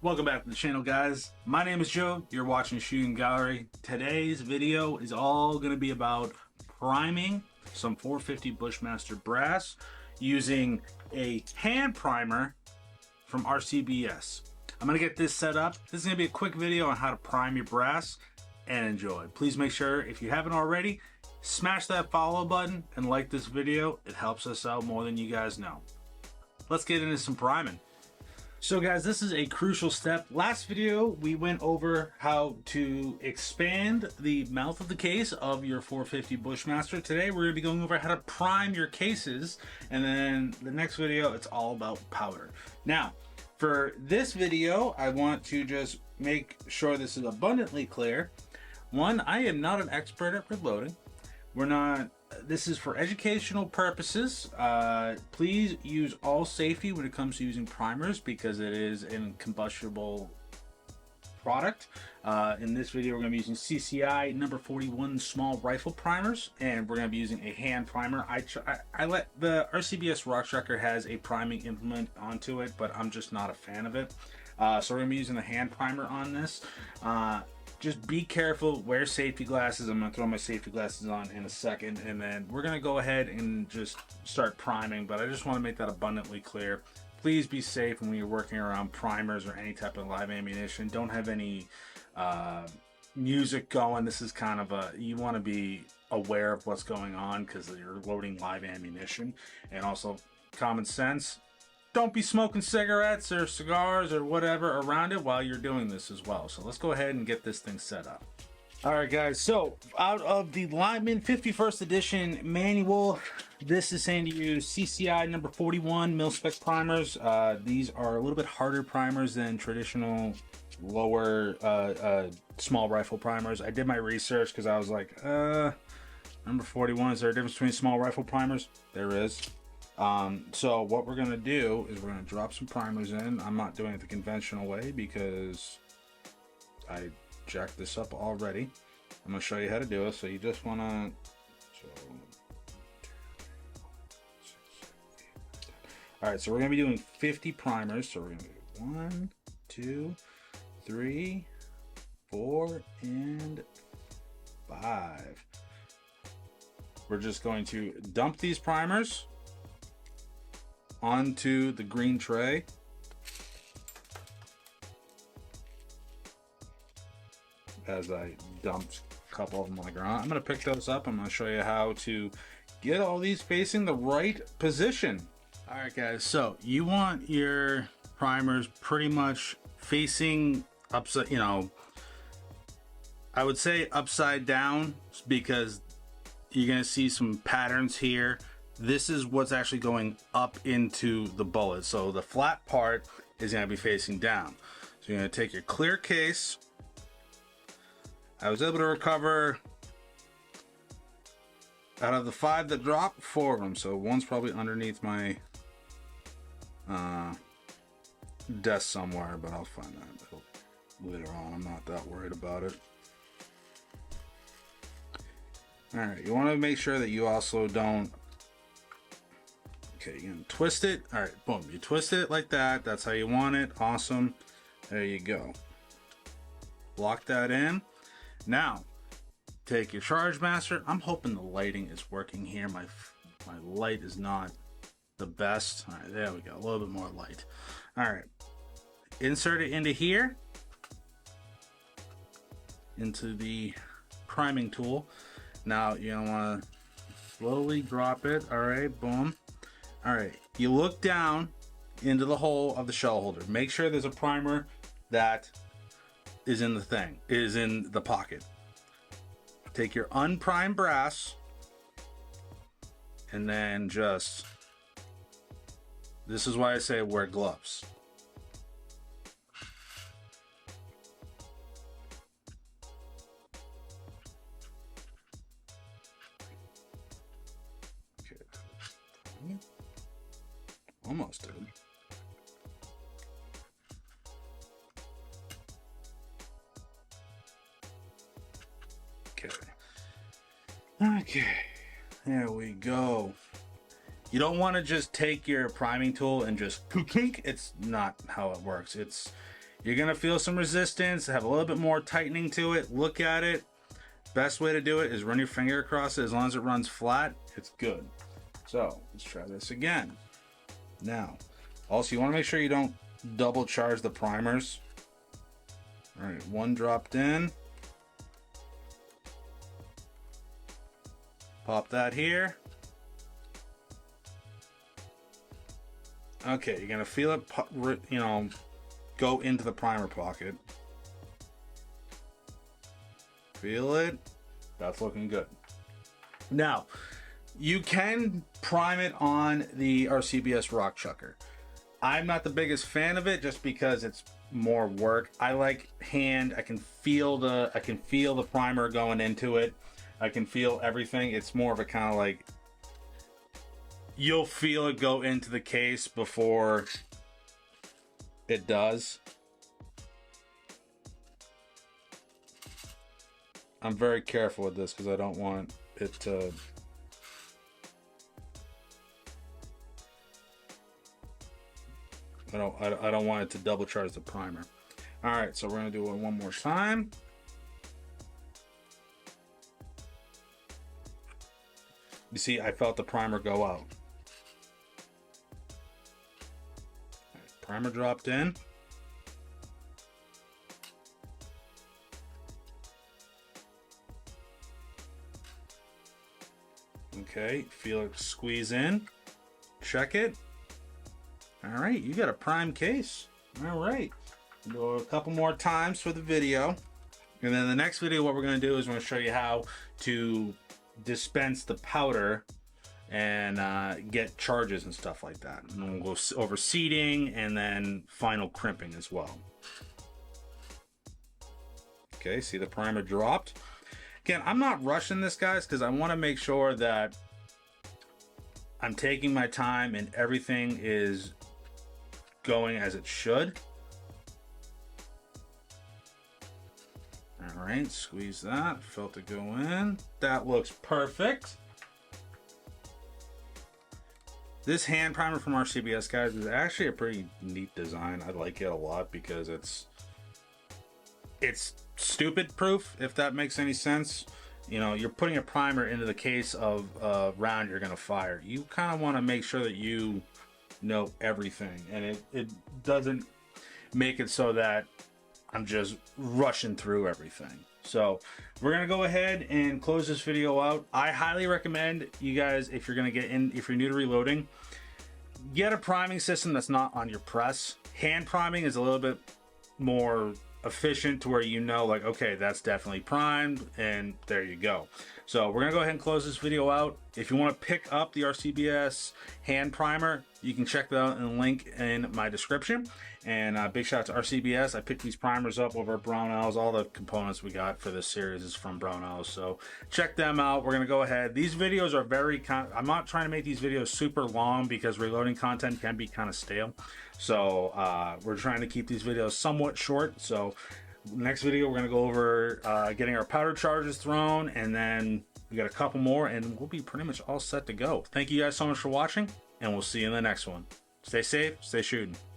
Welcome back to the channel, guys. My name is Joe. You're watching Shooting Gallery. Today's video is all going to be about priming some 450 Bushmaster brass using a hand primer from RCBS. I'm going to get this set up. This is going to be a quick video on how to prime your brass, and enjoy. Please make sure, if you haven't already, smash that follow button and like this video. It helps us out more than you guys know. Let's get into some priming. So guys, this is a crucial step. Last video, we went over how to expand the mouth of the case of your 450 Bushmaster. Today, we're gonna be going over how to prime your cases. And then the next video, it's all about powder. Now, for this video, I want to just make sure this is abundantly clear. One, I am not an expert at reloading. This is for educational purposes. Please use all safety when it comes to using primers because it is a combustible product. In this video, we're going to be using CCI number 41 small rifle primers, and we're going to be using a hand primer. I let the RCBS Rock Striker has a priming implement onto it, but I'm just not a fan of it. So we're going to be using the hand primer on this. Just be careful, wear safety glasses. I'm gonna throw my safety glasses on in a second, and then we're gonna go ahead and just start priming, but I just wanna make that abundantly clear. Please be safe when you're working around primers or any type of live ammunition. Don't have any music going. This is kind of you wanna be aware of what's going on because you're loading live ammunition. And also, common sense. Don't be smoking cigarettes or cigars or whatever around it while you're doing this as well. So let's go ahead and get this thing set up. All right, guys. So out of the Lyman 51st edition manual, this is saying to use CCI number 41 mil-spec primers. These are a little bit harder primers than traditional lower small rifle primers. I did my research because I was like, number 41, is there a difference between small rifle primers? There is. So what we're gonna do is we're gonna drop some primers in. I'm not doing it the conventional way because I jacked this up already. I'm gonna show you how to do it. So you just wanna, all right, so we're gonna be doing 50 primers. So we're gonna do 1, 2, 3, 4, and 5. We're just going to dump these primers onto the green tray. As I dumped a couple of them on the ground, I'm going to pick those up. I'm going to show you how to get all these facing the right position. All right, guys, so you want your primers pretty much facing upside, I would say upside down, because you're going to see some patterns here. This is what's actually going up into the bullet. So the flat part is going to be facing down. So you're going to take your clear case. I was able to recover, out of the 5 that dropped, 4 of them. So one's probably underneath my desk somewhere, but I'll find that later on. I'm not that worried about it. All right, you want to make sure that you also don't. Okay, you're gonna twist it. All right, boom, you twist it like that. That's how you want it. Awesome. There you go. Lock that in. Now, take your Charge Master. I'm hoping the lighting is working here. My light is not the best. All right, there we go. A little bit more light. All right, insert it into here, into the priming tool. Now, you're gonna wanna slowly drop it. All right, boom. All right, you look down into the hole of the shell holder. Make sure there's a primer that is in the pocket. Take your unprimed brass and then just, this is why I say wear gloves. Okay. Almost did. Okay, there we go. You don't want to just take your priming tool and just clink. It's not how it works. You're gonna feel some resistance, have a little bit more tightening to it. Look at it. Best way to do it is run your finger across it. As long as it runs flat, it's good. So let's try this again. Now, also you want to make sure you don't double charge the primers. All right, one dropped in. Pop that here. Okay, you're gonna feel it, you know, go into the primer pocket. Feel it. That's looking good. Now, you can prime it on the RCBS Rock Chucker. I'm not the biggest fan of it just because it's more work. I like hand. I can feel the primer going into it. I can feel everything. It's more of a kind of like, you'll feel it go into the case before it does. I'm very careful with this because I don't want it to I don't want it to double charge the primer. All right, so we're gonna do it one more time. You see, I felt the primer go out. Right, primer dropped in. Okay, feel it squeeze in. Check it. All right, you got a prime case. All right, do a couple more times for the video. And then the next video, what we're gonna do is we're gonna show you how to dispense the powder and get charges and stuff like that. And we'll go over seating and then final crimping as well. Okay, see the primer dropped. Again, I'm not rushing this, guys, because I want to make sure that I'm taking my time and everything is going as it should. All right, squeeze that, felt it go in. That looks perfect. This hand primer from RCBS, guys, is actually a pretty neat design. I like it a lot because it's stupid proof, if that makes any sense. You know, you're putting a primer into the case of a round you're gonna fire. You kind of want to make sure that you know everything, and it doesn't make it so that I'm just rushing through everything. So we're gonna go ahead and close this video out. I highly recommend you guys, if you're gonna get in, if you're new to reloading, get a priming system that's not on your press. Hand priming is a little bit more efficient to where you know, like, okay, that's definitely primed, and there you go. So we're gonna go ahead and close this video out. If you want to pick up the RCBS hand primer, you can check that out in the link in my description. And big shout out to RCBS. I picked these primers up over at Brownells. All the components we got for this series is from Brownells, so check them out. We're gonna go ahead. These videos are very I'm not trying to make these videos super long because reloading content can be kind of stale. So we're trying to keep these videos somewhat short. So next video, we're gonna go over getting our powder charges thrown, and then we got a couple more, and we'll be pretty much all set to go. Thank you guys so much for watching, and we'll see you in the next one. Stay safe, stay shooting. Peace.